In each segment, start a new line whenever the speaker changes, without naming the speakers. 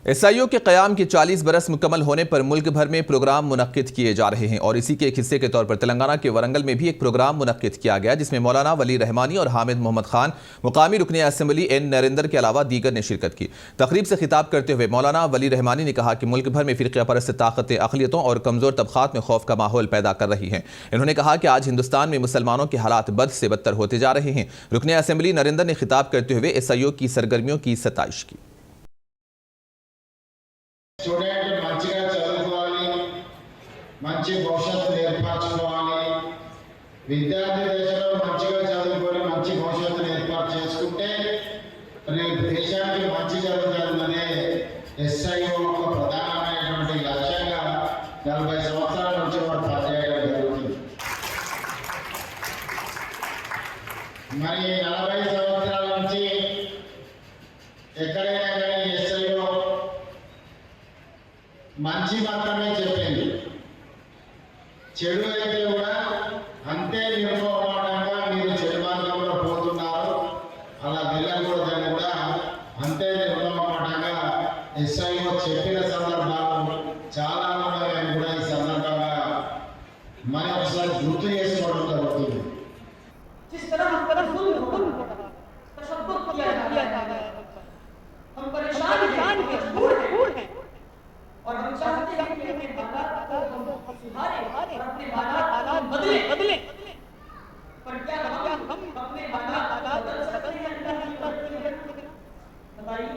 SIO के क़याम के 40 बरस मुकम्मल होने पर मुल्क भर में प्रोग्राम मुनक्किद किए जा रहे हैं और इसी के एक हिस्से के तौर पर तेलंगाना के वरंगल में भी एक प्रोग्राम मुनक्किद किया गया, जिसमें मौलाना वली रहमानी और हामिद मोहम्मद खान, मुकामी रुकन असम्बली एन नरेंद्र के अलावा दीगर ने शिरकत की। तकरीब से खिताब करते हुए मौलाना वली रहमानी ने कहा कि मुल्क भर में फ़िरक़ा परस्त ताकतें अक़लियतों और कमज़ोर तबक़ात में खौफ का माहौल पैदा कर रही हैं। इन्होंने कहा कि आज हिंदुस्तान में मुसलमानों के हालात बद से बदतर होते जा रहे हैं। रुकन असम्बली नरेंद्र ने खिताब करते हुए एसआईओ की सरगर्मियों की सताइश की।
స్టూడెంట్ మంచిగా చదువుకోవాలి, మంచి భవిష్యత్తు ఏర్పరచుకోవాలి. విద్యార్థి దశలో మంచిగా చదువుకొని మంచి భవిష్యత్తును ఏర్పాటు చేసుకుంటే రేపు దేశానికి మంచి జరుగుతుందనే ఎస్ఐఓ ఒక ప్రధానమైనటువంటి లక్ష్యంగా 40 సంవత్సరాల నుంచి వారు పనిచేయడం జరుగుతుంది. మరి 40 సంవత్సరాల నుంచి ఎక్కడైనా కానీ ఎస్ఐఓ మంచి మాత్రమే చెప్పింది, చెడు అయితే కూడా అంతే నిర్మోహమాటంగా మీరు చెడు మార్గంలో పోతున్నారు, అలా వెళ్ళకూడదని కూడా అంతే నిర్మోహమాటంగా ఎస్ఐఓ చెప్పిన సందర్భాలు చాలా ఉన్నాయని కూడా ఈ సందర్భంగా మనం ఒకసారి గుర్తు చేసుకోవడం జరుగుతుంది.
जिस तरह तशद्दुद किया जाता है, हम परेशान हैं और हम चाहते हैं कि अपने हालात को हम सुधारें और अपने हालात बदलें। पर क्या हम अपने हालात बदल सकते हैं? बताइए,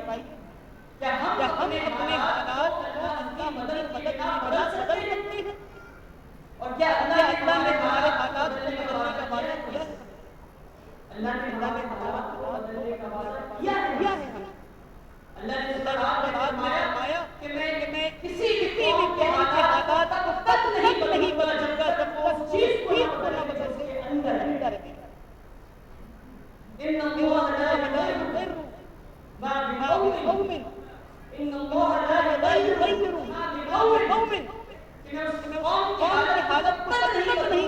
क्या हम अपने हालात को अपनी मदद बदल सकते हैं? और क्या अल्लाह ने हमारे हालात बदलने का वादा किया है? अल्लाह ने हमारे हालात को बदलने का वादा किया है। अल्लाह ने फरमाया कि मैं किसी भी हालात को तब नहीं बदलूंगा जब वो उस चीज को ना बदल सके अंदर है। इन्नल्लाह ला युग़य्यिरु मा बिक़ौमिन इन्नल्लाह ला युग़य्यिरु मा बिक़ौमिन कि मैं उस कौम की हालत को तब नहीं